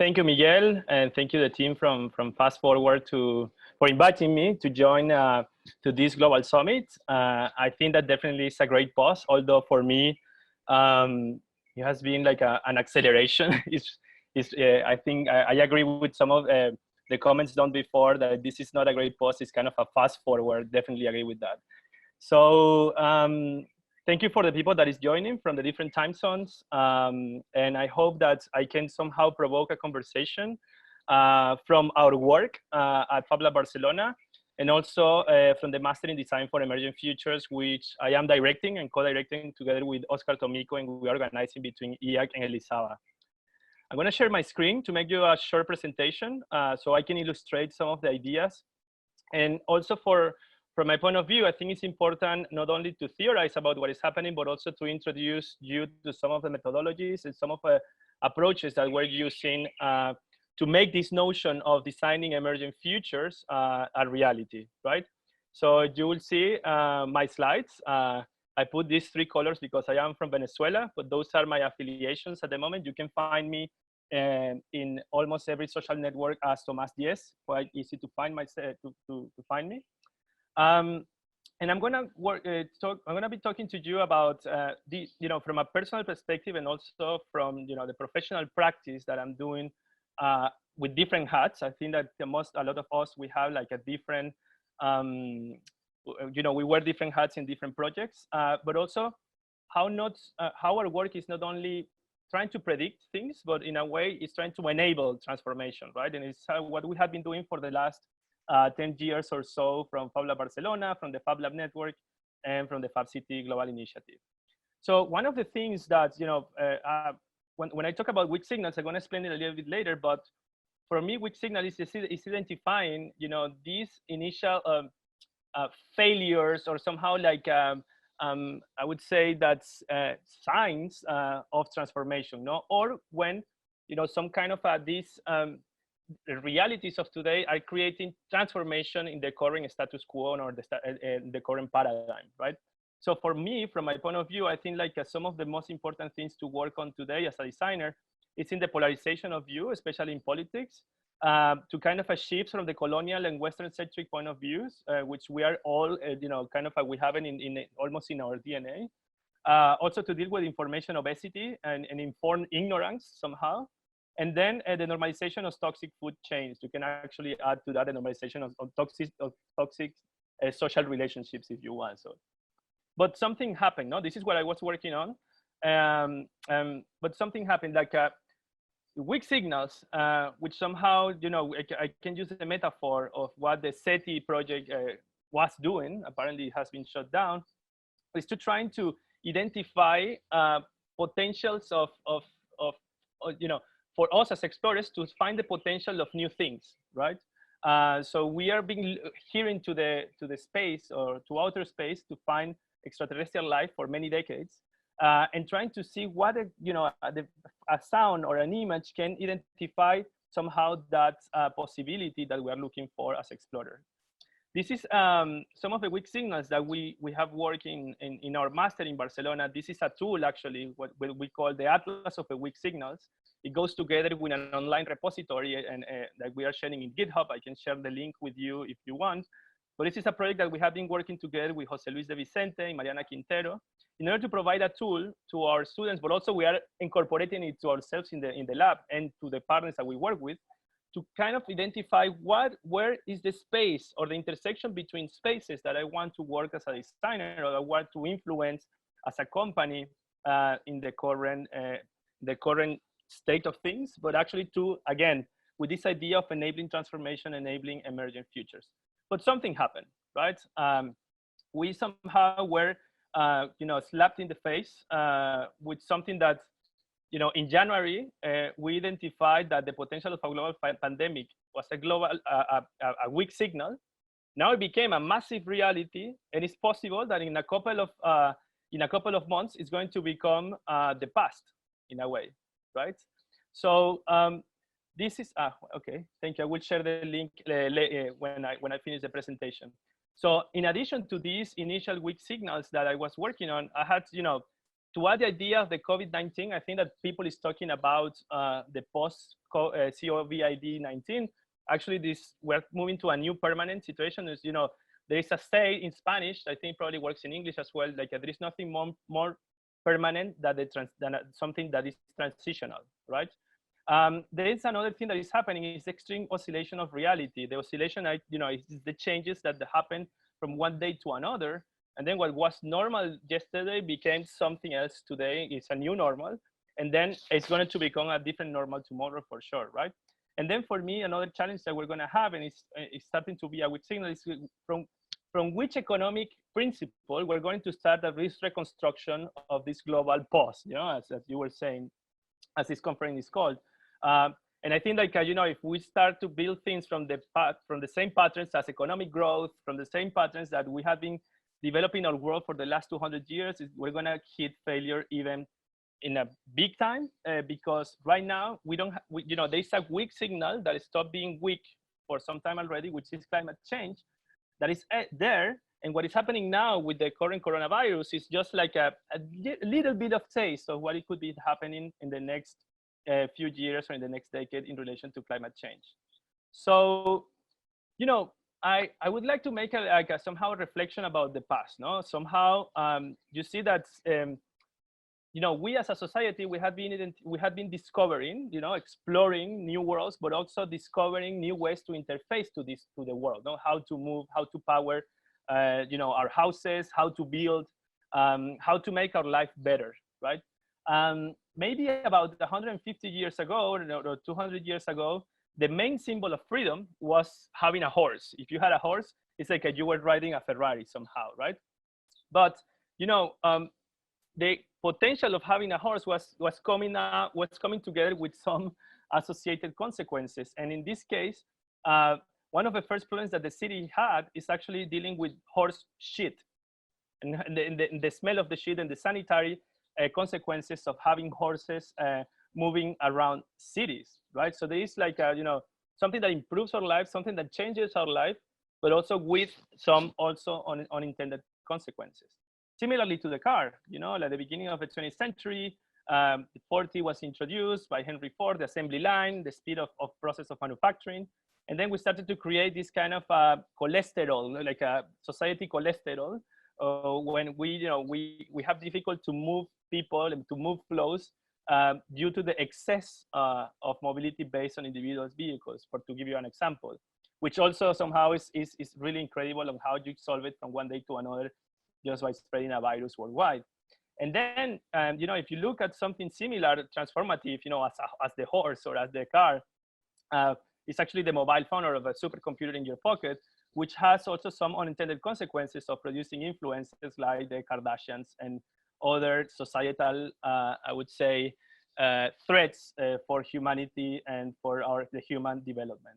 thank you, Miguel, and thank you, the team from Fast Forward, for inviting me to join to this Global Summit. I think that definitely is a great pause, although for me, it has been like an acceleration. I think I agree with some of the comments done before that this is not a great pause, it's kind of a fast forward. Definitely agree with that. So thank you for the people that is joining from the different time zones. And I hope that I can somehow provoke a conversation from our work at Fab Lab Barcelona, and also from the Master in Design for Emergent Futures, which I am directing and co-directing together with Oscar Tomico, and we are organizing between IAC and Elizaba. I'm gonna share my screen to make you a short presentation so I can illustrate some of the ideas. And also from my point of view, I think it's important not only to theorize about what is happening, but also to introduce you to some of the methodologies and some of the approaches that we're using to make this notion of designing emergent futures a reality, right? So you will see my slides. I put these three colors because I am from Venezuela, but those are my affiliations at the moment. You can find me in almost every social network as Tomas Diez. Quite easy to find to find me. And I'm gonna be talking to you about from a personal perspective, and also from the professional practice that I'm doing with different hats. I think that a lot of us, we have like a different we wear different hats in different projects, but also how our work is not only trying to predict things, but in a way it's trying to enable transformation, right? And it's what we have been doing for the last 10 years or so from Fab Lab Barcelona, from the Fab Lab Network, and from the Fab City Global Initiative. So one of the things that, when I talk about weak signals, I'm going to explain it a little bit later, but for me, weak signal is identifying, these initial failures, or somehow like, I would say that's signs of transformation, no? Or when, some kind of these the realities of today are creating transformation in the current status quo or the current paradigm, right? So for me, from my point of view, I think like some of the most important things to work on today as a designer is in the polarization of view, especially in politics, to kind of a shift from the colonial and Western-centric point of views, which we are all, kind of we have it in almost in our DNA. Also to deal with information obesity and informed ignorance somehow. And then the normalization of toxic food chains. You can actually add to that the normalization of toxic social relationships if you want. So, but something happened. No, this is what I was working on. But something happened, like weak signals, which somehow, I can use the metaphor of what the SETI project was doing. Apparently, it has been shut down. Is to trying to identify potentials of for us as explorers to find the potential of new things, right? So we are hearing to the space, or to outer space, to find extraterrestrial life for many decades, and trying to see what a sound or an image can identify somehow that possibility that we are looking for as explorers. This is some of the weak signals that we have working in our master in Barcelona. This is a tool, actually, what we call the Atlas of the Weak Signals. It goes together with an online repository and that we are sharing in GitHub. I can share the link with you if you want. But this is a project that we have been working together with Jose Luis de Vicente and Mariana Quintero in order to provide a tool to our students, but also we are incorporating it to ourselves in the lab and to the partners that we work with, to kind of identify where is the space or the intersection between spaces that I want to work as a designer, or I want to influence as a company in the current state of things, but actually to, again, with this idea of enabling transformation, enabling emergent futures. But something happened, right? We somehow were, slapped in the face with something that, in January, we identified that the potential of a global pandemic was a weak signal. Now it became a massive reality, and it's possible that in a couple of months, it's going to become the past in a way, right? So this is okay. Thank you. I will share the link when I finish the presentation. So in addition to these initial weak signals that I was working on, I had to add the idea of the COVID-19, I think that people is talking about the post-COVID-19. Actually, we're moving to a new permanent situation. Is, you know, there is a say in Spanish, I think probably works in English as well, like there is nothing more permanent than something that is transitional, right? There is another thing that is happening is extreme oscillation of reality. The oscillation, you know, is the changes that happen from one day to another. And then what was normal yesterday became something else today. It's a new normal. And then it's going to become a different normal tomorrow for sure, right? And then for me, another challenge that we're going to have, and it's starting to be a weak signal, is from which economic principle we're going to start a risk reconstruction of this global pause, you know, as you were saying, as this conference is called. And I think like, you know, if we start to build things from the same patterns as economic growth, from the same patterns that we have been developing our world for the last 200 years, we're going to hit failure even in a big time, because right now you know, there's a weak signal that stopped being weak for some time already, which is climate change, that is there. And what is happening now with the current coronavirus is just like a little bit of taste of what it could be happening in the next few years or in the next decade in relation to climate change. So, you know, I would like to make somehow a reflection about the past. No, somehow you see that you know, we as a society, we have been discovering, you know, exploring new worlds, but also discovering new ways to interface to the world. No, how to move, how to power, you know, our houses, how to build, how to make our life better, right? Maybe about 150 years ago or 200 years ago, the main symbol of freedom was having a horse. If you had a horse, it's like you were riding a Ferrari somehow, right? But you know, the potential of having a horse was coming together with some associated consequences. And in this case, one of the first problems that the city had is actually dealing with horse shit, and the smell of the shit and the sanitary consequences of having horses moving around cities, right? So there is like you know, something that improves our life, something that changes our life, but also with some unintended consequences. Similarly to the car, you know, at the beginning of the 20th century, the 40 was introduced by Henry Ford, the assembly line, the speed of process of manufacturing. And then we started to create this kind of cholesterol, like a society cholesterol, when we have difficult to move people and to move flows due to the excess of mobility based on individuals' vehicles, to give you an example, which also somehow is really incredible on how you solve it from one day to another just by spreading a virus worldwide. And then, you know, if you look at something similar, transformative, you know, as the horse or as the car, it's actually the mobile phone or a supercomputer in your pocket, which has also some unintended consequences of producing influences like the Kardashians and other societal, I would say, threats for humanity and for the human development.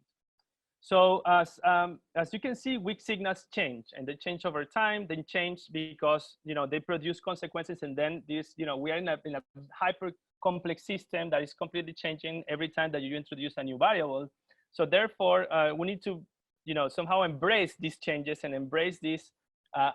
So as you can see, weak signals change, and they change over time. They change because, you know, they produce consequences, and then this, you know, we are in a hyper complex system that is completely changing every time that you introduce a new variable. So therefore, we need to, you know, somehow embrace these changes and embrace this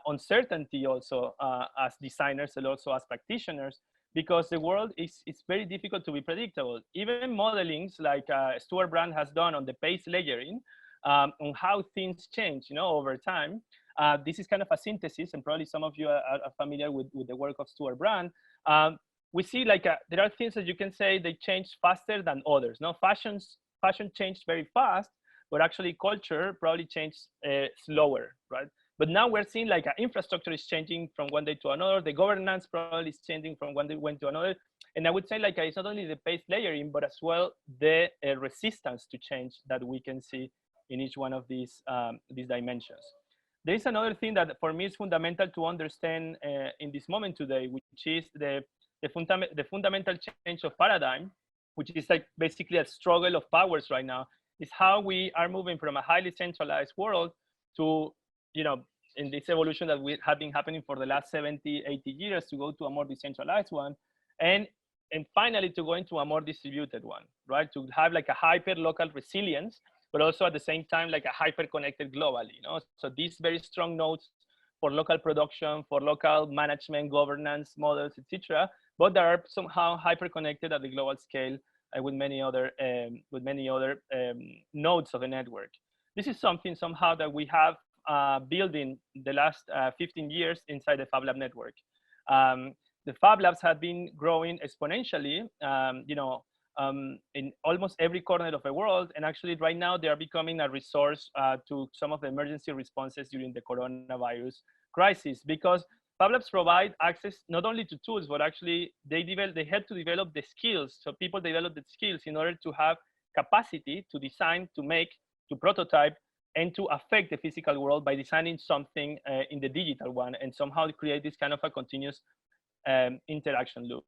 uncertainty also as designers and also as practitioners, because the world is very difficult to be predictable. Even modelings like Stuart Brand has done on the pace layering on how things change, you know, over time. This is kind of a synthesis, and probably some of you are familiar with the work of Stuart Brand. We see like there are things that you can say they change faster than others. No, fashion changed very fast, but actually culture probably changed slower, right? But now we're seeing like infrastructure is changing from one day to another. The governance probably is changing from one day to another. And I would say like it's not only the pace layering, but as well the resistance to change that we can see in each one of these dimensions. There is another thing that for me is fundamental to understand in this moment today, which is the fundamental change of paradigm, which is like basically a struggle of powers right now, is how we are moving from a highly centralized world to, you know, in this evolution that we have been happening for the last 70, 80 years, to go to a more decentralized one, and finally to go into a more distributed one, right? To have like a hyper local resilience, but also at the same time like a hyper connected globally, you know. So these very strong nodes for local production, for local management, governance models, etc. But they are somehow hyper-connected at the global scale with many other nodes of the network. This is something somehow that we have built in the last 15 years inside the Fab Lab network. The Fab Labs have been growing exponentially, in almost every corner of the world. And actually right now they are becoming a resource to some of the emergency responses during the coronavirus crisis, because Fab Labs provide access not only to tools, but actually they had to develop the skills. So people develop the skills in order to have capacity to design, to make, to prototype, and to affect the physical world by designing something in the digital one, and somehow create this kind of a continuous interaction loop.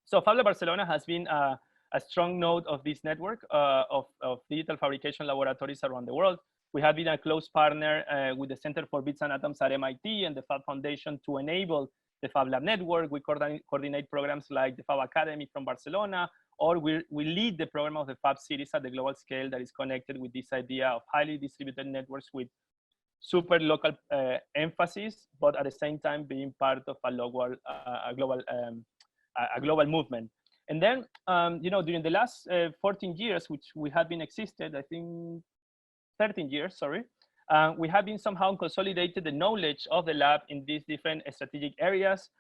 So Fab Lab Barcelona has been a strong node of this network of digital fabrication laboratories around the world. We have been a close partner with the Center for Bits and Atoms at MIT and the Fab Foundation to enable the Fab Lab network. We coordinate programs like the Fab Academy from Barcelona, or we lead the program of the Fab Cities at the global scale that is connected with this idea of highly distributed networks with super local emphasis, but at the same time being part of a global movement. And then, during the last 14 years, which we have been existed, I think 13 years, sorry, we have been somehow consolidated the knowledge of the lab in these different strategic areas.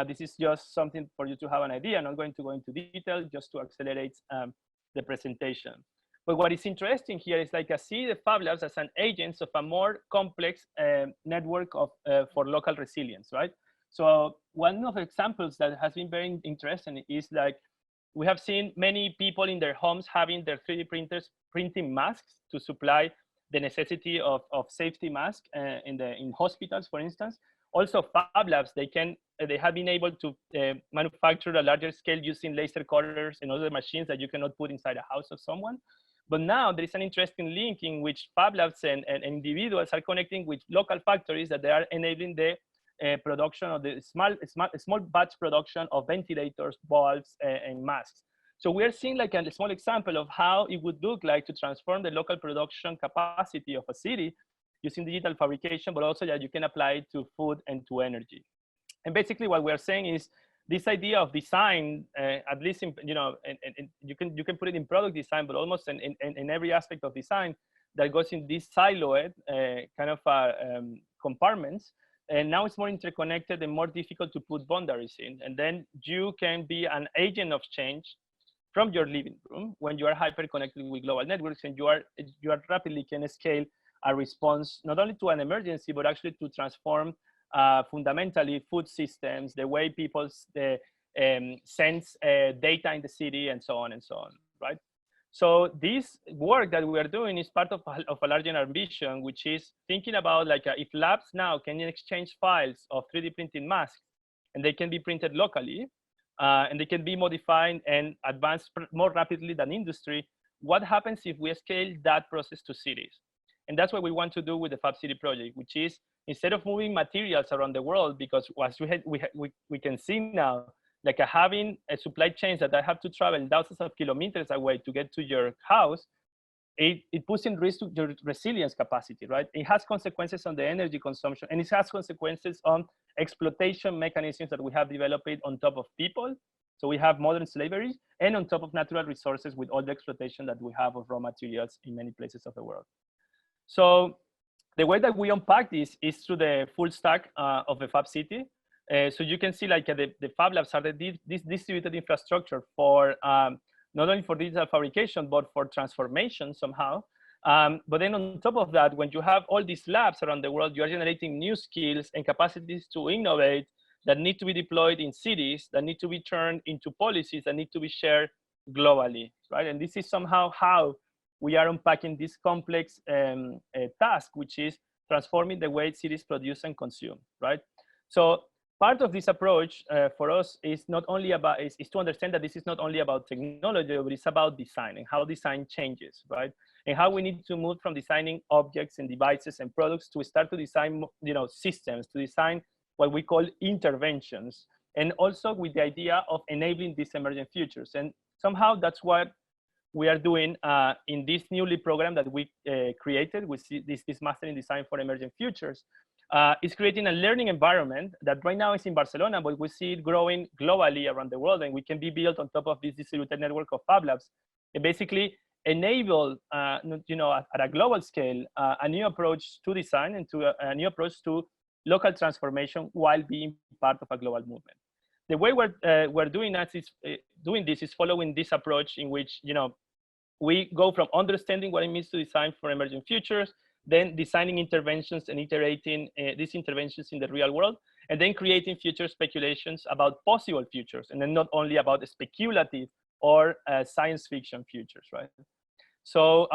This is just something for you to have an idea. I'm not going to go into detail, just to accelerate the presentation. But what is interesting here is like I see the Fab Labs as an agent of a more complex network of for local resilience, right? So one of the examples that has been very interesting is like we have seen many people in their homes having their 3D printers printing masks to supply the necessity of safety masks in hospitals, for instance. Also, Fab Labs, they have been able to manufacture a larger scale using laser cutters and other machines that you cannot put inside a house of someone. But now there is an interesting link in which Fab Labs and individuals are connecting with local factories that they are enabling the production of the small batch production of ventilators, bulbs, and masks. So we are seeing like a small example of how it would look like to transform the local production capacity of a city using digital fabrication, but also that you can apply it to food and to energy. And basically what we are saying is this idea of design, at least in, and you can put it in product design, but almost in every aspect of design that goes in this siloed kind of compartments. And now it's more interconnected and more difficult to put boundaries in. And then you can be an agent of change from your living room when you are hyper connected with global networks, and you are rapidly can scale a response not only to an emergency, but actually to transform fundamentally food systems, the way people sense data in the city, and so on, right? So this work that we are doing is part of a larger ambition, which is thinking about like if labs now can exchange files of 3D printing masks, and they can be printed locally, and they can be modified and advanced more rapidly than industry. What happens if we scale that process to cities? And that's what we want to do with the Fab City project, which is instead of moving materials around the world, because as we can see now, like having a supply chains that I have to travel thousands of kilometers away to get to your house, it puts in risk to your resilience capacity, right? It has consequences on the energy consumption, and it has consequences on exploitation mechanisms that we have developed on top of people. So we have modern slavery, and on top of natural resources with all the exploitation that we have of raw materials in many places of the world. So the way that we unpack this is through the full stack of the Fab City. So you can see like the Fab Labs are this distributed infrastructure for not only for digital fabrication, but for transformation somehow. But then on top of that, when you have all these labs around the world, you are generating new skills and capacities to innovate that need to be deployed in cities, that need to be turned into policies, that need to be shared globally, right? And this is somehow how we are unpacking this complex task, which is transforming the way cities produce and consume, right? So part of this approach for us is not only about, is to understand that this is not only about technology, but it's about design and how design changes, right? And how we need to move from designing objects and devices and products to start to design, systems, to design what we call interventions, and also with the idea of enabling these emergent futures. And somehow that's what we are doing in this newly program that we created with this Master in Design for Emergent Futures. is creating a learning environment that right now is in Barcelona, but we see it growing globally around the world, and we can be built on top of this distributed network of Fab Labs. It basically enable, at a global scale, a new approach to design and to a new approach to local transformation while being part of a global movement. The way we're doing this is following this approach in which we go from understanding what it means to design for emerging futures, then designing interventions and iterating these interventions in the real world, and then creating future speculations about possible futures, and then not only about the speculative or science fiction futures, right? So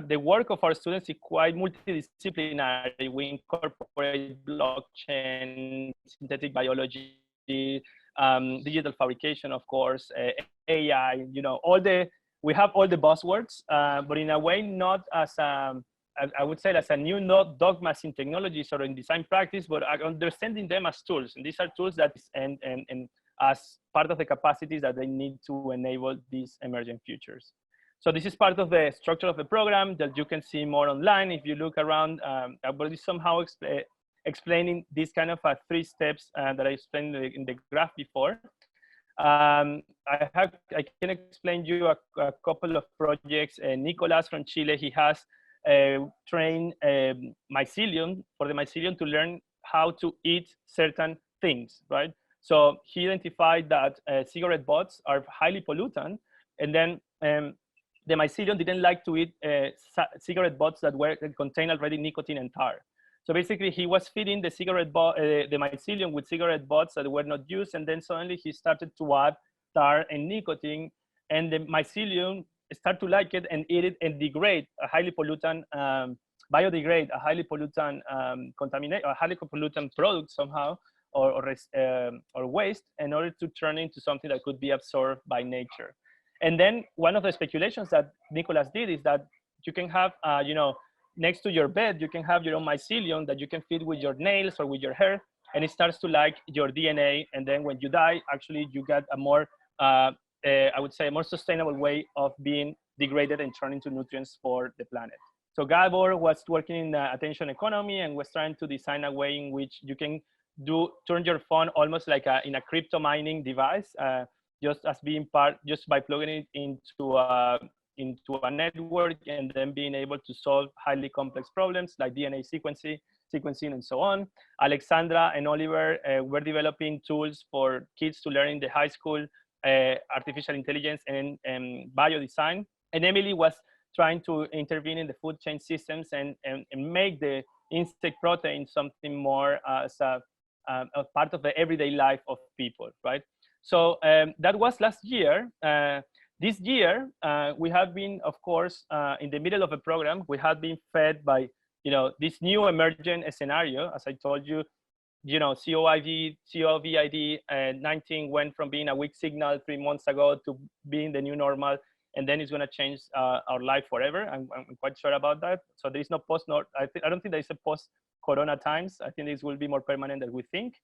the work of our students is quite multidisciplinary. We incorporate blockchain, synthetic biology, digital fabrication, of course, AI, we have all the buzzwords, but in a way, not as I would say as a new dogmas in technologies or in design practice, but understanding them as tools. And these are tools that and as part of the capacities that they need to enable these emerging futures. So this is part of the structure of the program that you can see more online. If you look around, I've already somehow explaining these kind of 3 steps that I explained in the graph before. I can explain you a couple of projects. Nicolas from Chile, he has trained mycelium, for the mycelium to learn how to eat certain things, right? So he identified that cigarette butts are highly pollutant, and then the mycelium didn't like to eat cigarette butts that contain already nicotine and tar. So basically, he was feeding the the mycelium with cigarette butts that were not used, and then suddenly he started to add tar and nicotine, and the mycelium start to like it and eat it and degrade a highly pollutant, biodegrade a highly pollutant a highly pollutant product somehow, or waste, in order to turn into something that could be absorbed by nature. And then one of the speculations that Nicolas did is that you can have, next to your bed, you can have your own mycelium that you can feed with your nails or with your hair, and it starts to like your DNA. And then when you die, actually you get a more, I would say, a more sustainable way of being degraded and turned into nutrients for the planet. So Gabor was working in the attention economy and was trying to design a way in which you can turn your phone almost like in a crypto mining device, just by plugging it into a network and then being able to solve highly complex problems like DNA sequencing and so on. Alexandra and Oliver were developing tools for kids to learn in the high school artificial intelligence and biodesign. And Emily was trying to intervene in the food chain systems and make the insect protein something more as a part of the everyday life of people, right? So that was last year. This year, we have been, of course, in the middle of a program. We have been fed by, this new emergent scenario. As I told you, COVID-19 went from being a weak signal 3 months ago to being the new normal, and then it's going to change our life forever. I'm quite sure about that. So there is no I don't think there is a post-corona times. I think this will be more permanent than we think.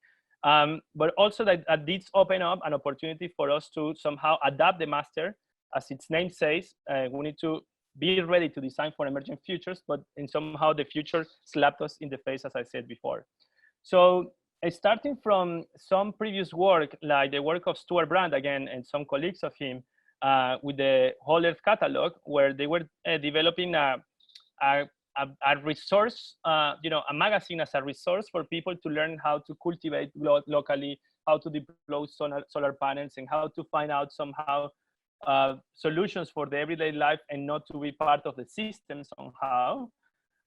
But also that this open up an opportunity for us to somehow adapt the master. As its name says, we need to be ready to design for emerging futures, but somehow the future slapped us in the face, as I said before. So starting from some previous work, like the work of Stuart Brand again, and some colleagues of him, with the Whole Earth Catalog, where they were developing a resource, a magazine as a resource for people to learn how to cultivate locally, how to deploy solar panels, and how to find out somehow solutions for the everyday life and not to be part of the system somehow.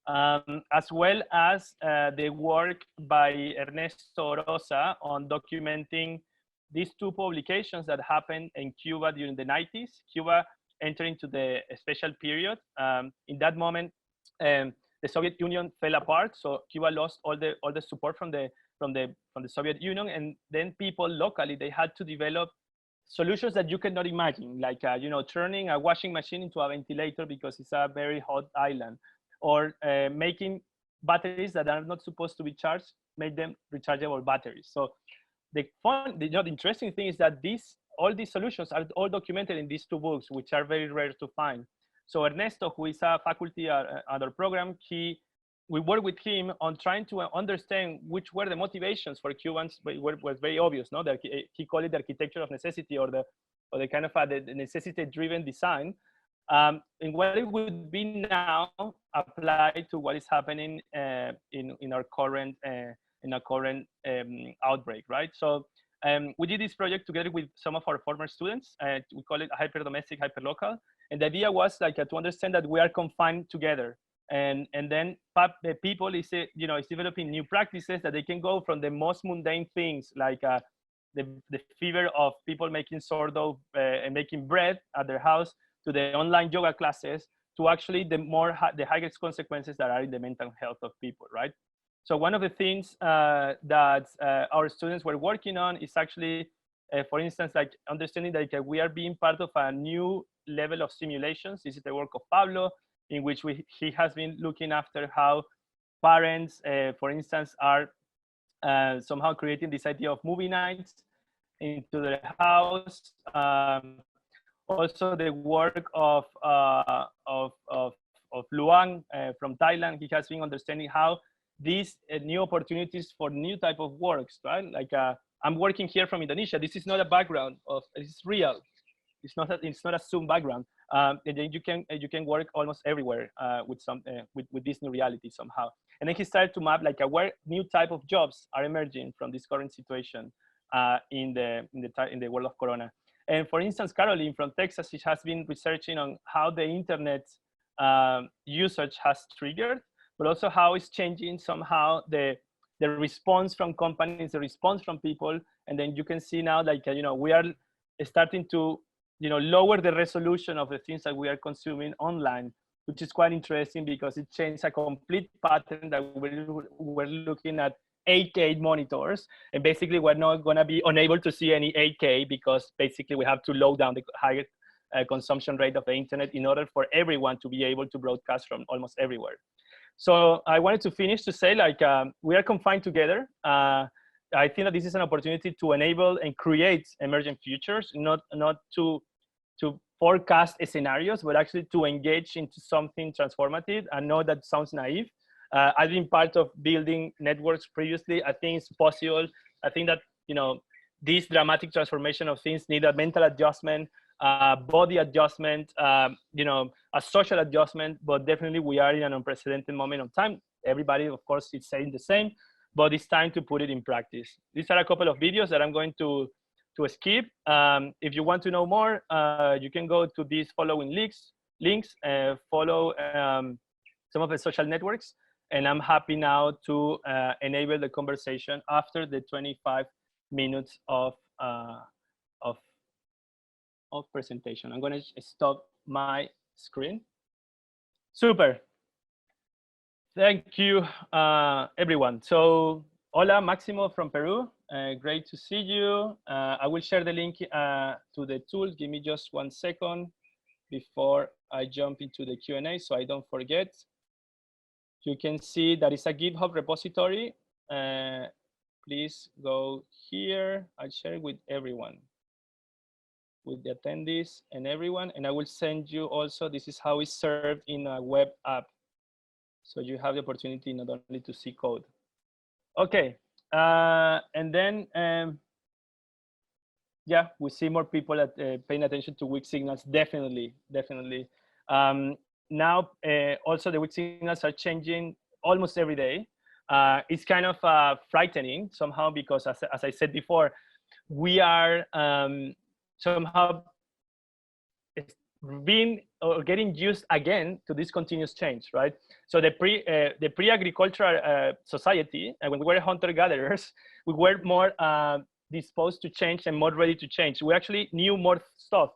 As well as the work by Ernesto Rosa on documenting these 2 publications that happened in Cuba during the 90s. Cuba entered into the special period. In that moment, the Soviet Union fell apart, so Cuba lost all the support from the Soviet Union, and then people locally, they had to develop solutions that you cannot imagine, like turning a washing machine into a ventilator because it's a very hot island, or making batteries that are not supposed to be charged, make them rechargeable batteries. So the interesting thing is that all these solutions are all documented in these 2 books, which are very rare to find. So Ernesto, who is a faculty at our program, he we worked with him on trying to understand which were the motivations for Cubans, but it was very obvious, no? That he called it the architecture of necessity, or the kind of the necessity-driven design, and what it would be now applied to what is happening in our current outbreak, right? So we did this project together with some of our former students. We call it hyper-domestic, hyper-local, and the idea was like to understand that we are confined together. And then the people is developing new practices that they can go from the most mundane things like the fever of people making sourdough and making bread at their house, to the online yoga classes, to actually the highest consequences that are in the mental health of people, right? So one of the things that our students were working on is actually, for instance, like understanding that we are being part of a new level of simulations. This is the work of Pablo, in which he has been looking after how parents, for instance, are somehow creating this idea of movie nights into their house. Also, the work of Luang from Thailand, he has been understanding how these new opportunities for new type of works, right? Like I'm working here from Indonesia. This is not a background it's real. It's not a Zoom background. And then you can work almost everywhere with this new reality somehow. And then he started to map like where new type of jobs are emerging from this current situation in the world of Corona. And for instance, Caroline from Texas, she has been researching on how the internet usage has triggered, but also how it's changing somehow the response from companies, the response from people. And then you can see now, like, we are starting to, lower the resolution of the things that we are consuming online, which is quite interesting because it changed a complete pattern that we're looking at 8K monitors, and basically we're not going to be unable to see any 8K because basically we have to low down the higher consumption rate of the internet in order for everyone to be able to broadcast from almost everywhere. So I wanted to finish to say, like, we are confined together. I think that this is an opportunity to enable and create emergent futures, not to forecast scenarios, but actually to engage into something transformative. I know that sounds naive. I've been part of building networks previously. I think it's possible. I think that, this dramatic transformation of things need a mental adjustment, body adjustment, a social adjustment, but definitely we are in an unprecedented moment of time. Everybody, of course, is saying the same, but it's time to put it in practice. These are a couple of videos that I'm going to skip. If you want to know more, you can go to these following links, follow some of the social networks. And I'm happy now to enable the conversation after the 25 minutes of presentation. I'm going to stop my screen. Super. Thank you, everyone. So, hola, Maximo from Peru. Great to see you. I will share the link to the tool. Give me just 1 second before I jump into the Q&A so I don't forget. You can see that it's a GitHub repository. Please go here. I'll share it with everyone, with the attendees and everyone. And I will send you also, this is how it's served in a web app. So you have the opportunity not only to see code. Okay, and then, yeah, we see more people paying attention to weak signals, definitely. Now, also the weak signals are changing almost every day. It's kind of frightening somehow because, as I said before, we are somehow getting used again to this continuous change, right? So the pre-agricultural society, when we were hunter-gatherers, we were more disposed to change and more ready to change. We actually knew more stuff.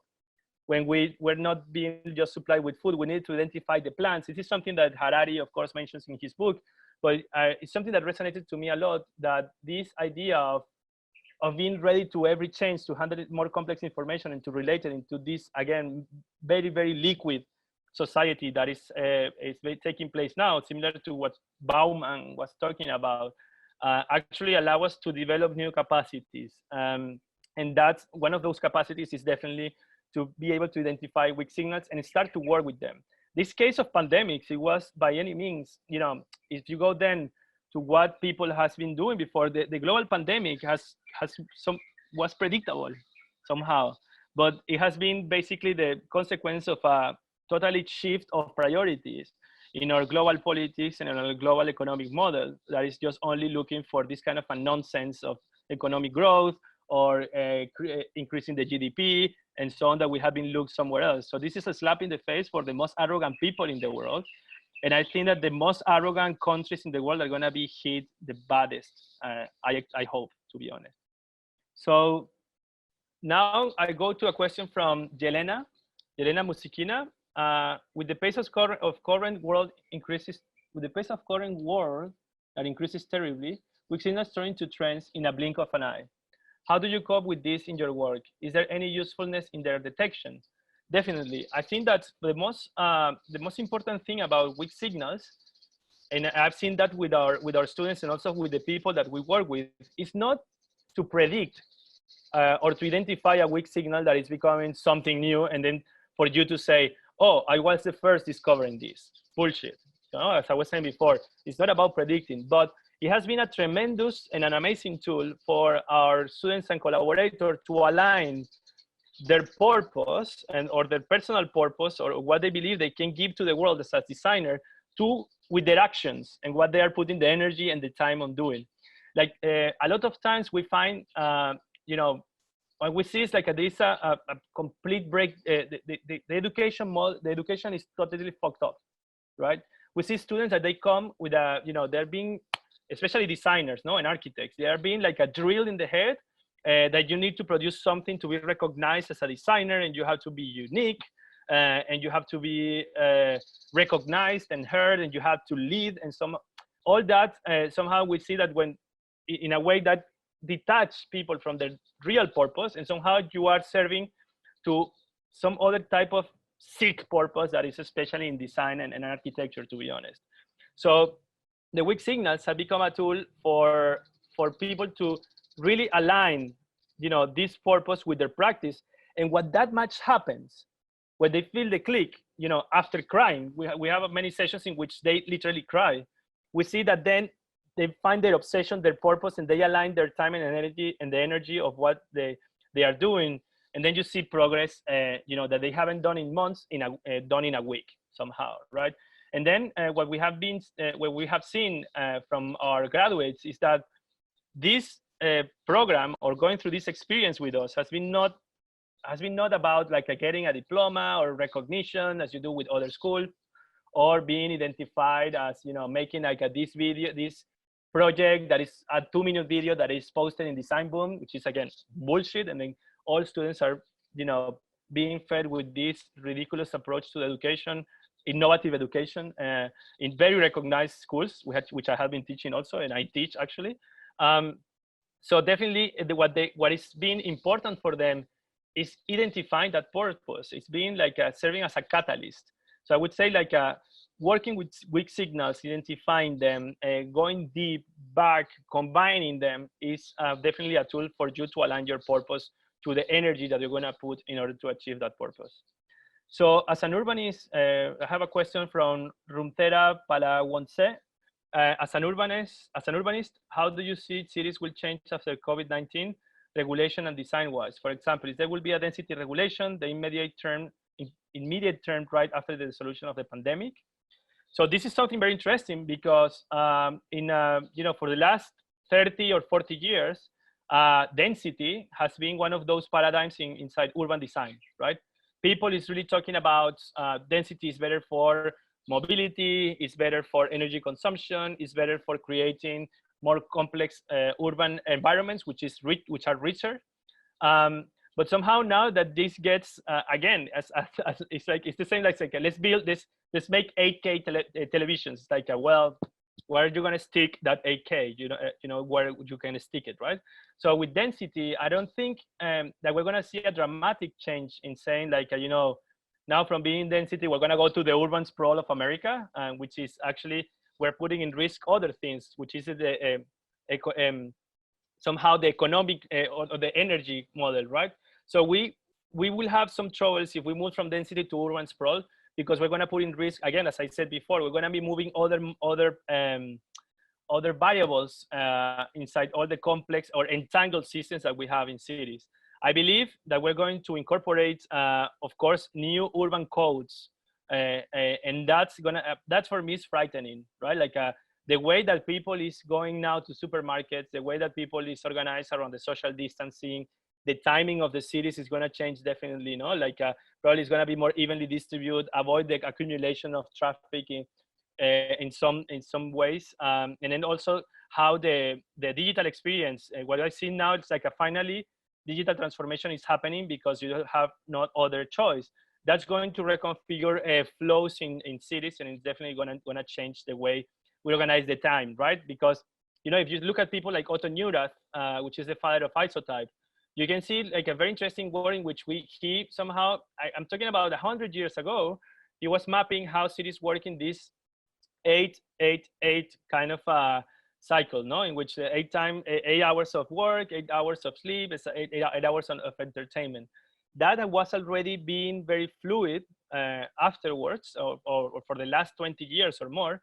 When we were not being just supplied with food, we needed to identify the plants. This is something that Harari, of course, mentions in his book, but it's something that resonated to me a lot, that this idea of being ready to every change, to handle more complex information and to relate it into this, again, very, very liquid society that is taking place now, similar to what Bauman was talking about, actually allow us to develop new capacities. And that's one of those capacities is definitely to be able to identify weak signals and start to work with them. this case of pandemics, it was by any means, if you go then to what people has been doing before, the global pandemic was predictable somehow, but it has been basically the consequence of a totally shift of priorities in our global politics and in our global economic model that is just only looking for this kind of a nonsense of economic growth or increasing the GDP and so on, that we have been looked somewhere else. So this is a slap in the face for the most arrogant people in the world. And I think that the most arrogant countries in the world are gonna be hit the baddest, I hope, to be honest. So now I go to a question from Yelena Musikina. With the pace of current world increases, with the pace of current world that increases terribly, we've seen a turn to trends in a blink of an eye. How do you cope with this in your work? Is there any usefulness in their detection? Definitely. I think that the most important thing about weak signals, and I've seen that with our students and also with the people that we work with, is not to predict or to identify a weak signal that is becoming something new, and then for you to say, oh, I was the first discovering this. Bullshit. As I was saying before, it's not about predicting, but it has been a tremendous and an amazing tool for our students and collaborators to align their purpose or their personal purpose or what they believe they can give to the world as a designer with their actions and what they are putting the energy and the time on doing. Like a lot of times we find, what we see is like there's a complete break. The education model, the education is totally fucked up, right? We see students that they come with they're being, especially designers, and architects, they are being like a drill in the head that you need to produce something to be recognized as a designer, and you have to be unique, and you have to be recognized and heard, and you have to lead, and all that. Somehow we see that when, in a way that detach people from their real purpose, and somehow you are serving to some other type of sick purpose that is especially in design and architecture, to be honest. So the weak signals have become a tool for people to really align, this purpose with their practice. And what that much happens when they feel the click, after crying, we have many sessions in which they literally cry. We see that then they find their obsession, their purpose, and they align their time and the energy of what they are doing. And then you see progress, that they haven't done in months, done in a week somehow, right? And then what we have seen from our graduates is that this program or going through this experience with us has been not about like getting a diploma or recognition as you do with other schools, or being identified as making like this project that is a 2-minute video that is posted in Design Boom, which is again bullshit. And then all students are being fed with this ridiculous approach to education, innovative education, in very recognized schools, which I have been teaching also, and I teach actually. So definitely what is being important for them is identifying that purpose. It's being like serving as a catalyst. So I would say like working with weak signals, identifying them, going deep, back, combining them is definitely a tool for you to align your purpose to the energy that you're going to put in order to achieve that purpose. So as an urbanist, I have a question from Rumtera Palawonse. As an urbanist, how do you see cities will change after COVID-19 regulation and design-wise? For example, if there will be a density regulation, the immediate term right after the solution of the pandemic. So this is something very interesting because for the last 30 or 40 years, density has been one of those paradigms inside urban design, right? People is really talking about density is better for mobility, it's better for energy consumption, it's better for creating more complex urban environments, which are richer. But somehow now that this gets again, as it's the same. Like let's build this. Let's make 8K televisions. It's like well, where are you gonna stick that 8K? Where you can stick it, right? So with density, I don't think that we're gonna see a dramatic change in saying like now from being density we're gonna go to the urban sprawl of America, which is actually we're putting in risk other things, which is somehow the economic or the energy model, right? So we will have some troubles if we move from density to urban sprawl, because we're going to put in risk, again, as I said before, we're going to be moving other variables inside all the complex or entangled systems that we have in cities. I believe that we're going to incorporate, of course, new urban codes, and that's for me is frightening, right? Like the way that people is going now to supermarkets, the way that people is organized around the social distancing, the timing of the cities is going to change definitely, no? Like probably it's going to be more evenly distributed, avoid the accumulation of traffic in some ways, and then also how the digital experience. What I see now, it's like finally digital transformation is happening because you don't have no other choice. That's going to reconfigure flows in cities, and it's definitely going to change the way we organize the time, right? Because if you look at people like Otto Neurath, which is the father of isotype, you can see like a very interesting work in which he somehow, I'm talking about 100 years ago, he was mapping how cities work in this 8-8-8 kind of cycle, no? In which 8 hours of work, 8 hours of sleep, 8 hours of entertainment. That was already being very fluid afterwards, or for the last 20 years or more.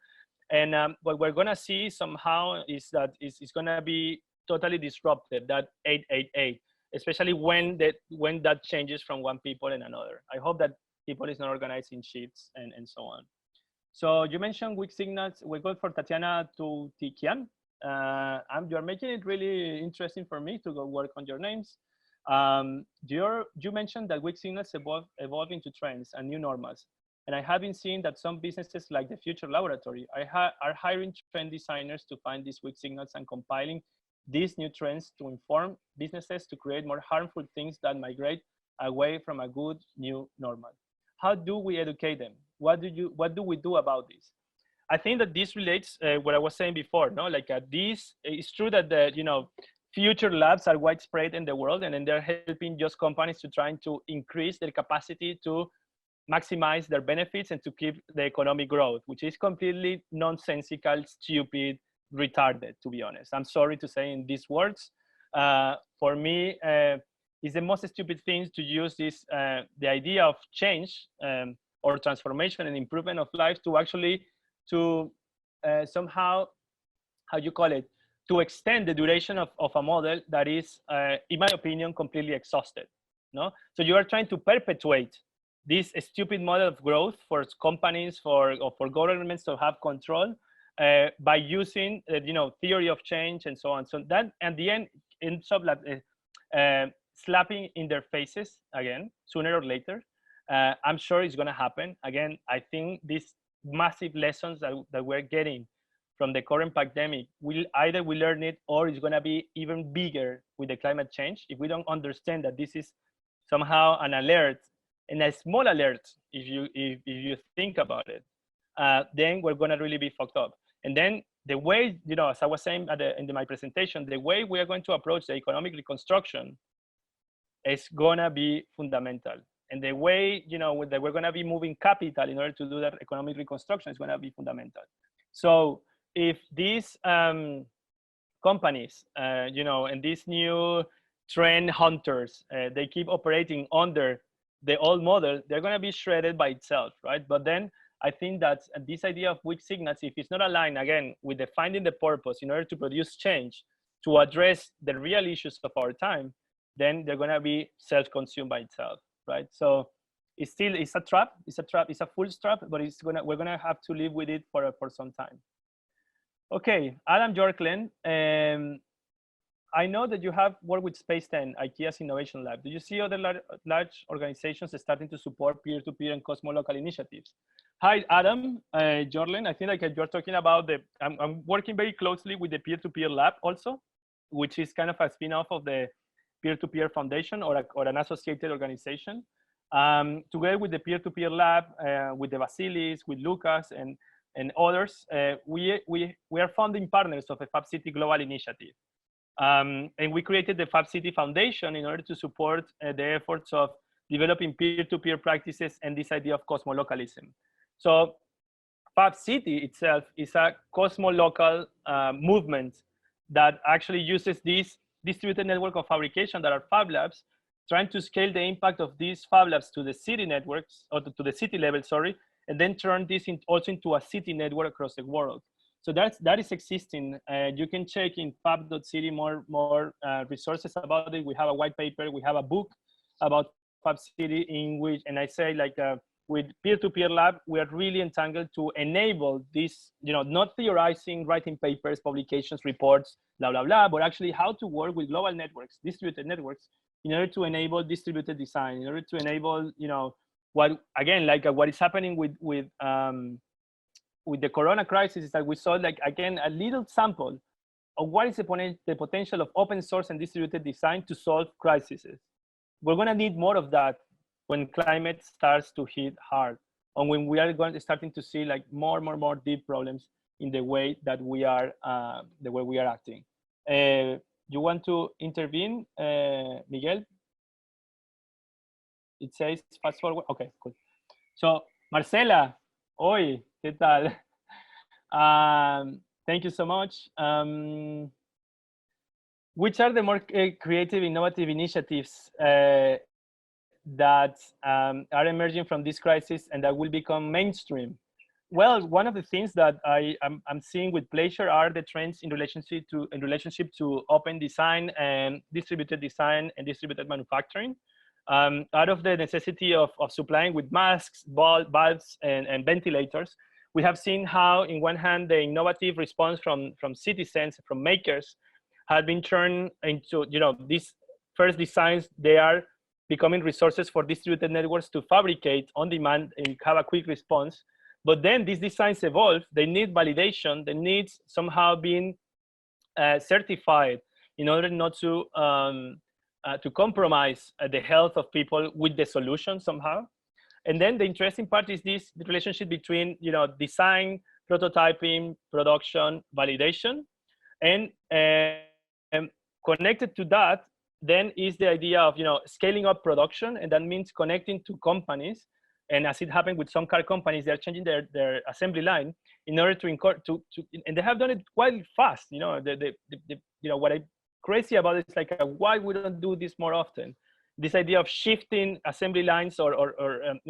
And what we're gonna see somehow is that it's gonna be totally disrupted, that 8-8-8, especially when that changes from one people and another. I hope that people is not organized in shifts and so on. So you mentioned weak signals. We go for Tatiana Tutikian. You're making it really interesting for me to go work on your names. You mentioned that weak signals evolve into trends and new normals. And I have been seeing that some businesses like the Future Laboratory are hiring trend designers to find these weak signals and compiling these new trends to inform businesses to create more harmful things that migrate away from a good new normal. How do we educate them? What do we do about this? I think that this relates what I was saying before, no? Like this, it's true that the future labs are widespread in the world, and then they're helping just companies to trying to increase their capacity to maximize their benefits and to keep the economic growth, which is completely nonsensical, stupid, retarded, to be honest. I'm sorry to say in these words. For me, it's the most stupid thing to use this, the idea of change or transformation and improvement of life to actually somehow, how you call it, to extend the duration of a model that is, in my opinion, completely exhausted. No, so you are trying to perpetuate this stupid model of growth for companies, or for governments to have control by using theory of change and so on. So that at the end ends up like slapping in their faces again, sooner or later. I'm sure it's going to happen again. I think these massive lessons that we're getting from the current pandemic, we learn it, or it's going to be even bigger with the climate change if we don't understand that this is somehow an alert, and a small alert if you think about it. Then we're going to really be fucked up. And then the way, as I was saying in my presentation, the way we are going to approach the economic reconstruction is going to be fundamental. And the way, that we're going to be moving capital in order to do that economic reconstruction is going to be fundamental. So if these companies, and these new trend hunters, they keep operating under the old model, they're going to be shredded by itself, right? But then I think that this idea of weak signals, if it's not aligned, again, with defining the purpose in order to produce change, to address the real issues of our time, then they're going to be self-consumed by itself, right? So it's a trap. It's a full trap, but we're going to have to live with it for some time. Okay, Adam Jorklen, I know that you have worked with Space 10, IKEA's Innovation Lab. Do you see other large organizations starting to support peer-to-peer and cosmo-local initiatives? Hi, Adam, Jorlen. I think like you're talking about I'm working very closely with the peer-to-peer lab also, which is kind of a spin-off of the peer-to-peer foundation or an associated organization. Together with the peer-to-peer lab, with the Vasilis, with Lucas and others, we are founding partners of a Fab City Global Initiative. And we created the Fab City Foundation in order to support the efforts of developing peer-to-peer practices and this idea of cosmolocalism. So Fab City itself is a cosmolocal movement that actually uses this distributed network of fabrication that are Fab Labs, trying to scale the impact of these Fab Labs to the city networks, or to the city level, sorry, and then turn this also into a city network across the world. So that is existing. You can check in fab.city more resources about it. We have a white paper, we have a book about Fab City in which, and I say like with peer-to-peer lab, we are really entangled to enable this, not theorizing, writing papers, publications, reports, blah, blah, blah, but actually how to work with global networks, distributed networks, in order to enable distributed design, in order to enable, what, again, like what is happening with the Corona crisis is that we saw, like, again, a little sample of what is the potential of open source and distributed design to solve crises. We're going to need more of that when climate starts to hit hard, and when we are starting to see like more deep problems in the way that we are acting. You want to intervene, Miguel? It says fast forward. Okay, cool. So Marcela, hoy, ¿qué tal? Thank you so much. Which are the more creative, innovative initiatives that are emerging from this crisis and that will become mainstream? Well, one of the things that I'm seeing with pleasure are the trends in relationship to open design and distributed manufacturing. Out of the necessity of supplying with masks, bulbs, and ventilators, we have seen how, in one hand, the innovative response from citizens, from makers, had been turned into, these first designs. They are becoming resources for distributed networks to fabricate on demand and have a quick response. But then these designs evolve. They need validation. They need somehow being certified in order not to compromise the health of people with the solution somehow. And then the interesting part is the relationship between design, prototyping, production, validation, and connected to that then is the idea of scaling up production, and that means connecting to companies. And as it happened with some car companies, they're changing their assembly line in order to and they have done it quite fast. What I'm crazy about it is like, why we don't do this more often? This idea of shifting assembly lines or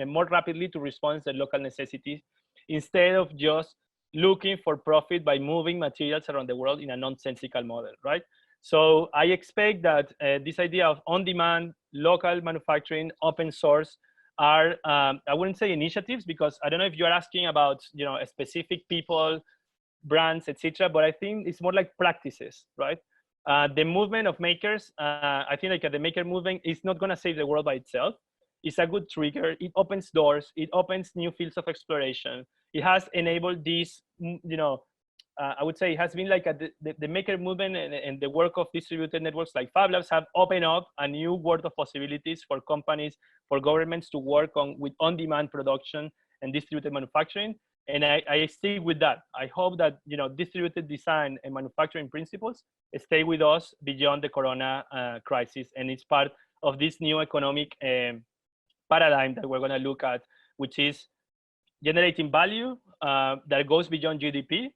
more rapidly to respond to local necessities, instead of just looking for profit by moving materials around the world in a nonsensical model, right? So I expect that this idea of on-demand, local manufacturing, open source are, I wouldn't say initiatives, because I don't know if you're asking about specific people, brands, etc. But I think it's more like practices, right? The movement of makers, I think like the maker movement is not going to save the world by itself. It's a good trigger. It opens doors. It opens new fields of exploration. It has enabled these, I would say it has been like the maker movement and the work of distributed networks like Fab Labs have opened up a new world of possibilities for companies, for governments to work with on-demand production and distributed manufacturing. And I stay with that. I hope that distributed design and manufacturing principles stay with us beyond the Corona crisis, and it's part of this new economic paradigm that we're going to look at, which is generating value that goes beyond GDP.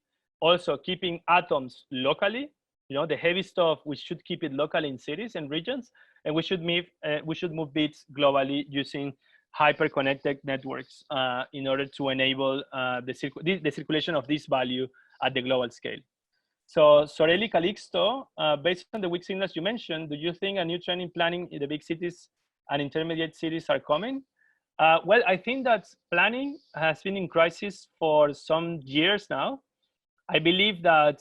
Also keeping atoms locally, the heavy stuff, we should keep it locally in cities and regions, and we should move bits globally using hyper-connected networks in order to enable the circulation of this value at the global scale. So Sorelli Calixto, based on the weak signals you mentioned, do you think a new trend in planning in the big cities and intermediate cities are coming? Well, I think that planning has been in crisis for some years now. I believe that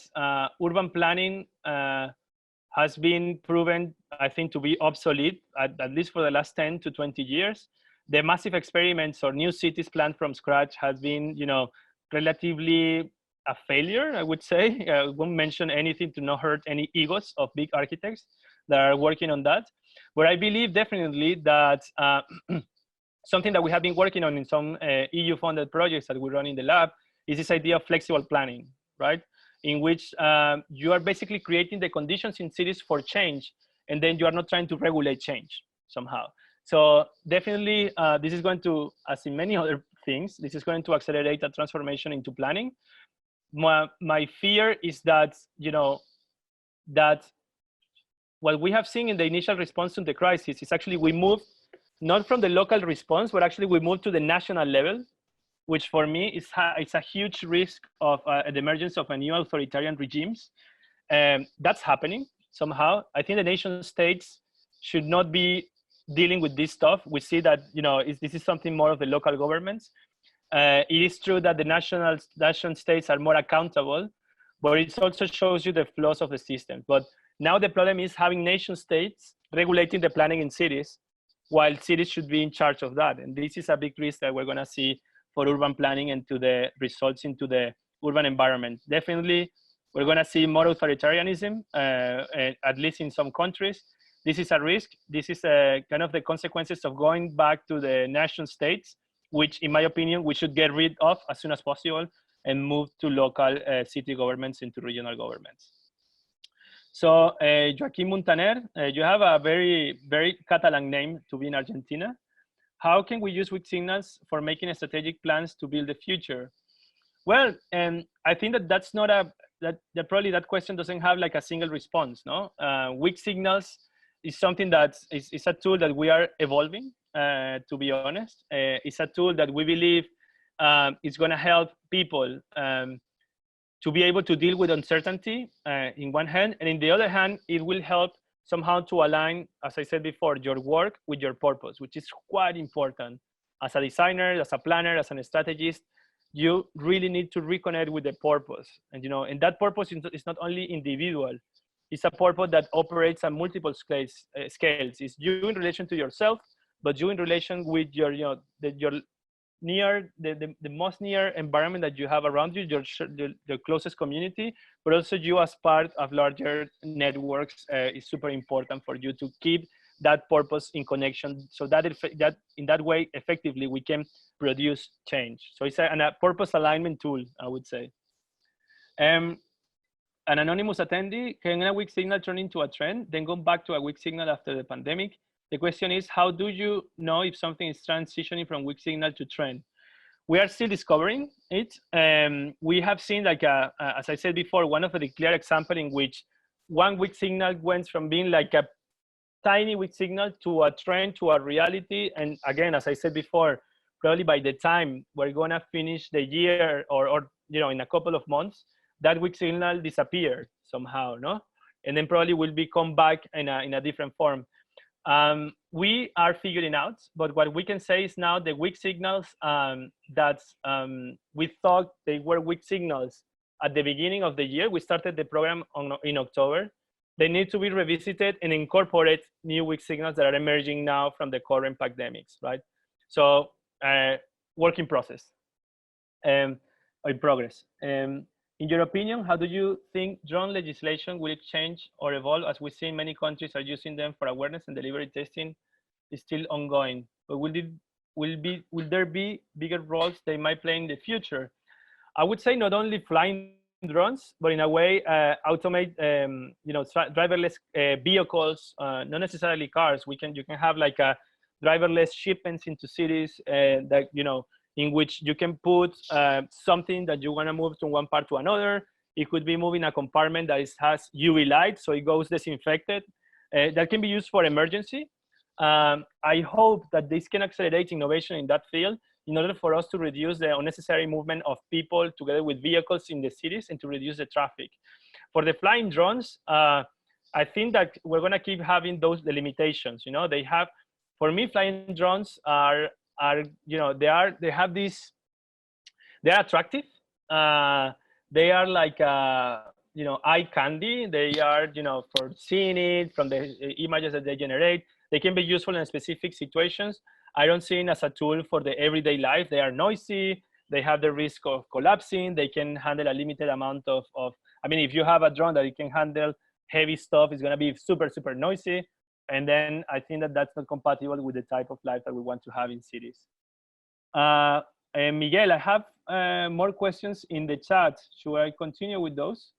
urban planning has been proven, I think, to be obsolete, at least for the last 10 to 20 years. The massive experiments or new cities planned from scratch has been, relatively a failure, I would say. I won't mention anything to not hurt any egos of big architects that are working on that. But I believe definitely that something that we have been working on in some EU-funded projects that we run in the lab is this idea of flexible planning, right? In which you are basically creating the conditions in cities for change, and then you are not trying to regulate change somehow. So definitely, this is going to, as in many other things, this is going to accelerate a transformation into planning. My fear is that, that what we have seen in the initial response to the crisis is actually we moved not from the local response, but actually we moved to the national level, which for me is it's a huge risk of the emergence of a new authoritarian regimes. That's happening somehow. I think the nation states should not be dealing with this stuff. We see that, you know, this is something more of the local governments. It is true that the nation states are more accountable, but it also shows you the flaws of the system. But now the problem is having nation states regulating the planning in cities, while cities should be in charge of that. And this is a big risk that we're gonna see for urban planning and to the results into the urban environment. Definitely, we're gonna see more authoritarianism, at least in some countries. This is a risk. This is kind of the consequences of going back to the nation states, which in my opinion, we should get rid of as soon as possible and move to local city governments into regional governments. So Joaquim Montaner, you have a very, very Catalan name to be in Argentina. How can we use weak signals for making strategic plans to build the future? Well, I think that that's not that probably that question doesn't have like a single response, no? Weak signals is something that is a tool that we are evolving, to be honest. It's a tool that we believe is gonna help people to be able to deal with uncertainty in one hand, and in the other hand, it will help somehow to align, as I said before, your work with your purpose, which is quite important. As a designer, as a planner, as a strategist, you really need to reconnect with the purpose. And, you know, and that purpose is not only individual, it's a purpose that operates on multiple scales. It's you in relation to yourself, but you in relation with your, you know, the most near environment that you have around you, your closest community, but also you as part of larger networks is super important for you to keep that purpose in connection, so that in that way effectively we can produce change. So it's a purpose alignment tool, I would say. An anonymous attendee: can a weak signal turn into a trend, then go back to a weak signal after the pandemic? The question is, how do you know if something is transitioning from weak signal to trend? We are still discovering it. We have seen, like, as I said before, one of the clear examples in which one weak signal went from being like a tiny weak signal to a trend, to a reality. And again, as I said before, probably by the time we're gonna finish the year or you know, in a couple of months, that weak signal disappeared somehow, no? And then probably will come back in a different form. We are figuring out, but what we can say is now the weak signals that we thought they were weak signals at the beginning of the year. We started the program in October. They need to be revisited and incorporate new weak signals that are emerging now from the current pandemics, right? So work in process, in progress. In your opinion, how do you think drone legislation will change or evolve, as we see many countries are using them for awareness and delivery testing is still ongoing? But will there be bigger roles they might play in the future? I would say not only flying drones, but in a way automate, you know, driverless vehicles, not necessarily cars. You can have like a driverless shipments into cities that, you know, in which you can put something that you want to move from one part to another. It could be moving a compartment that has UV light, so it goes disinfected. That can be used for emergency. I hope that this can accelerate innovation in that field in order for us to reduce the unnecessary movement of people together with vehicles in the cities and to reduce the traffic. For the flying drones, I think that we're gonna keep having the limitations. You know, for me, flying drones are, you know, they have this, they're attractive. They are like, you know, eye candy. They are, you know, for seeing it, from the images that they generate. They can be useful in specific situations. I don't see it as a tool for the everyday life. They are noisy. They have the risk of collapsing. They can handle a limited amount of I mean, if you have a drone that it can handle heavy stuff, it's gonna be super, super noisy. And then I think that that's not compatible with the type of life that we want to have in cities. Miguel, I have more questions in the chat. Should I continue with those?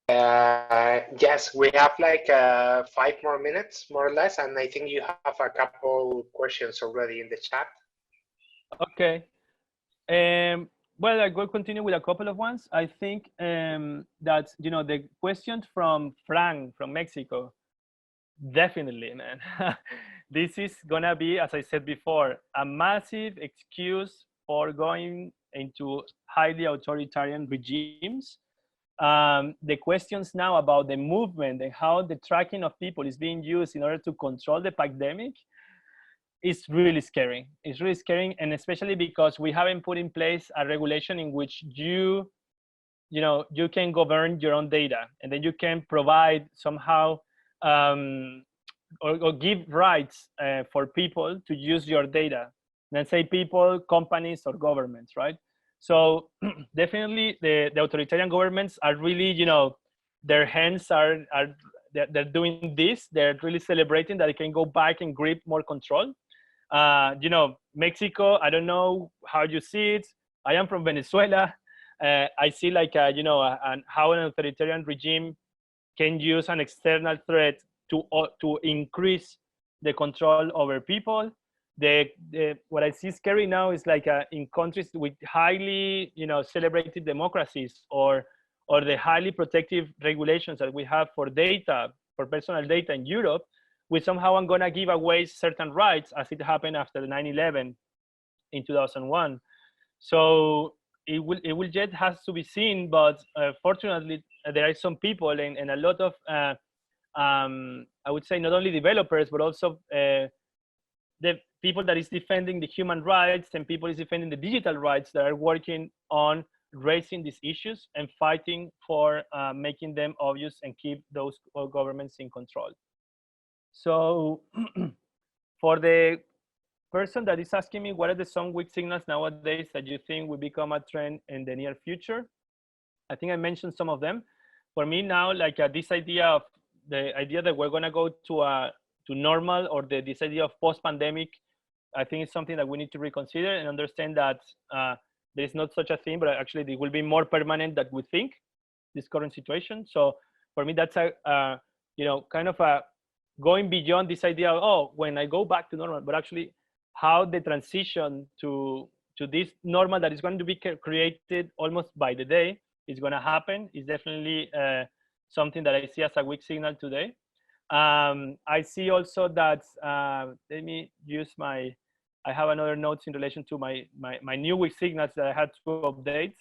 Yes, we have like 5 more minutes, more or less. And I think you have a couple questions already in the chat. Okay. well, I will continue with a couple of ones. I think that, the question from Frank from Mexico, definitely, man. This is gonna be, as I said before, a massive excuse for going into highly authoritarian regimes. The questions now about the movement and how the tracking of people is being used in order to control the pandemic is really scary. It's really scary, and especially because we haven't put in place a regulation in which you can govern your own data, and then you can provide somehow or give rights for people to use your data. Let's say people, companies, or governments, right? So definitely the authoritarian governments are really, their hands they're doing this. They're really celebrating that they can go back and grip more control. Mexico, I don't know how you see it. I am from Venezuela. I see how an authoritarian regime can use an external threat to increase the control over people. What I see scary now is in countries with highly celebrated democracies or the highly protective regulations that we have for personal data in Europe, we somehow are going to give away certain rights, as it happened after the 9/11 in 2001. So it will yet has to be seen, but fortunately there are some people and a lot of I would say not only developers but also the people that is defending the human rights and people is defending the digital rights that are working on raising these issues and fighting for making them obvious and keep those governments in control. So for the person that is asking me, what are some weak signals nowadays that you think will become a trend in the near future? I think I mentioned some of them. For me now, this idea that we're going to go to normal, or this idea of post-pandemic, I think it's something that we need to reconsider and understand that there is not such a thing, but actually it will be more permanent than we think, this current situation. So for me, that's kind of a going beyond this idea of, when I go back to normal, but actually how the transition to this normal that is going to be created almost by the day is going to happen is definitely something that I see as a weak signal today. I see also that, let me use I have another notes in relation to my new weak signals that I had to update.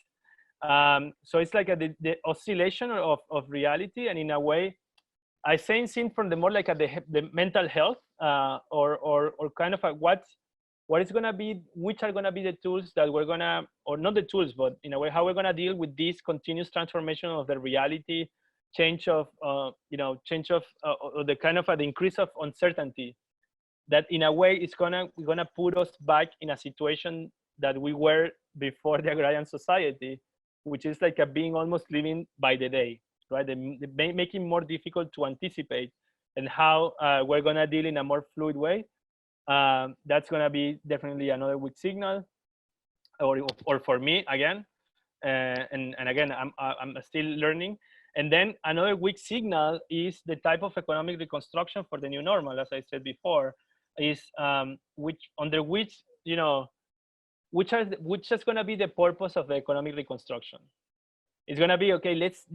So it's like the oscillation of reality, and in a way, I say seen from the more like the mental health, or kind of what is going to be, which are going to be the tools that we're going to, or not the tools, but in a way, how we're going to deal with this continuous transformation of the reality, change of the kind of the increase of uncertainty that in a way is gonna put us back in a situation that we were before the agrarian society, which is like being almost living by the day, right? Making more difficult to anticipate and how we're gonna deal in a more fluid way. That's gonna be definitely another weak signal, or for me again, and again, I'm still learning. And then another weak signal is the type of economic reconstruction for the new normal, as I said before, is which is going to be the purpose of the economic reconstruction. It's going to be, okay, let's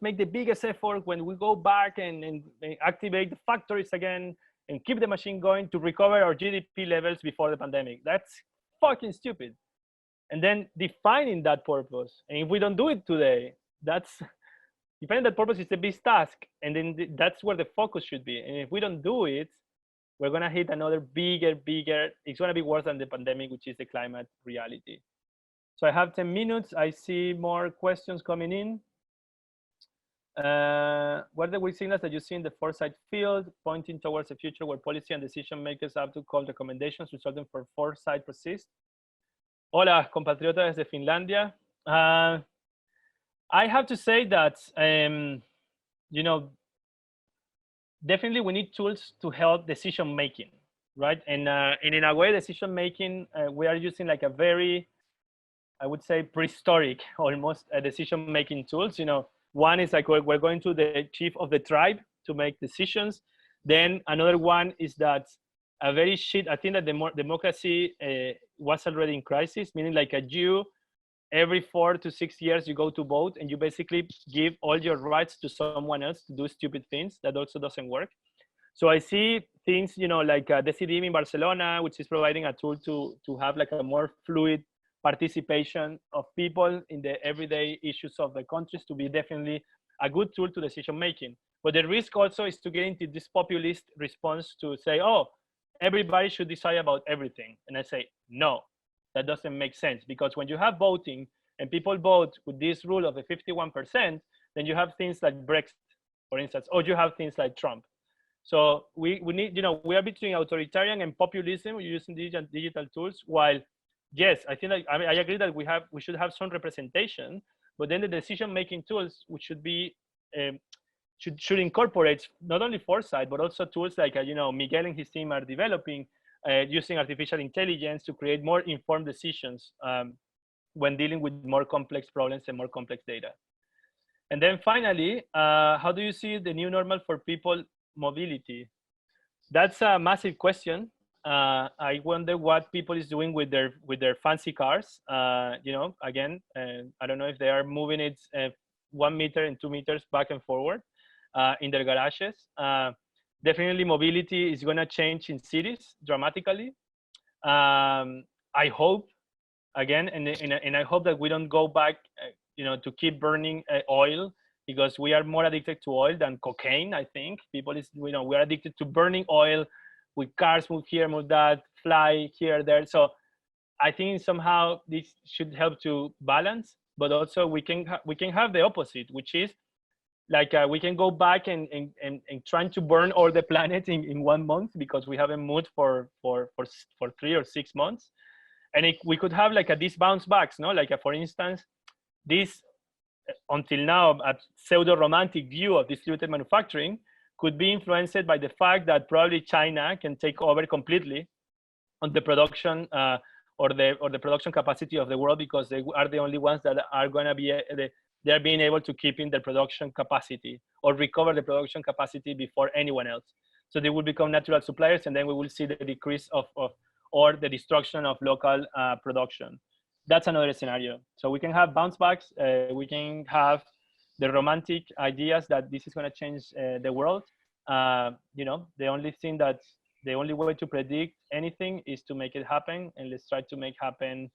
make the biggest effort when we go back and activate the factories again and keep the machine going to recover our GDP levels before the pandemic. That's fucking stupid. And then defining that purpose. And if we don't do it today, defining that purpose is the big task. And then that's where the focus should be. And if we don't do it, we're going to hit another bigger, it's going to be worse than the pandemic, which is the climate reality. So I have 10 minutes. I see more questions coming in. What are the weak signals that you see in the foresight field, pointing towards a future where policy and decision makers have to call recommendations resulting for foresight persist? Hola, compatriotas desde Finlandia. I have to say that, definitely we need tools to help decision making, right? And in a way, decision making, we are using like a very, I would say, prehistoric almost decision making tools. One is like we're going to the chief of the tribe to make decisions. Then another one is that I think that the democracy was already in crisis, meaning like every 4 to 6 years you go to vote and you basically give all your rights to someone else to do stupid things. That also doesn't work. So I see things, you know, like Decidim in Barcelona, which is providing a tool to have like a more fluid participation of people in the everyday issues of the countries, to be definitely a good tool to decision making. But the risk also is to get into this populist response to say, oh, everybody should decide about everything. And I say, no, that doesn't make sense, because when you have voting and people vote with this rule of the 51%, then you have things like Brexit, for instance, or you have things like Trump. So we need, you know, we are between authoritarian and populism using digital tools. While yes, I think I agree that we should have some representation, but then the decision-making tools, which should be should incorporate not only foresight but also tools like you know, Miguel and his team are developing using artificial intelligence to create more informed decisions when dealing with more complex problems and more complex data. And then finally, how do you see the new normal for people mobility? That's a massive question. I wonder what people is doing with their fancy cars. You know, again, I don't know if they are moving it 1 meter and 2 meters back and forward in their garages. Definitely, mobility is going to change in cities dramatically. I hope, again, and I hope that we don't go back, you know, to keep burning oil, because we are more addicted to oil than cocaine. I think people is, you know, we are addicted to burning oil. With cars, move here, move that, fly here, there. So I think somehow this should help to balance, but also we can have the opposite, which is like we can go back and trying to burn all the planet in 1 month because we haven't moved for 3 or 6 months. And we could have like these bounce backs, no? Like for instance, this until now a pseudo-romantic view of distributed manufacturing could be influenced by the fact that probably China can take over completely on the production or the production capacity of the world, because they are the only ones that are going to be they are being able to keep in the production capacity or recover the production capacity before anyone else. So they will become natural suppliers, and then we will see the decrease of or the destruction of local production. That's another scenario. So we can have bounce backs. We can have the romantic ideas that this is going to change the world. You know, the only way to predict anything is to make it happen, and let's try to make happen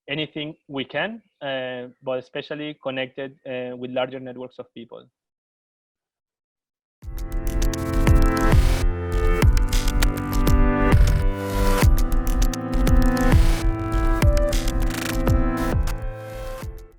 anything we can, but especially connected with larger networks of people.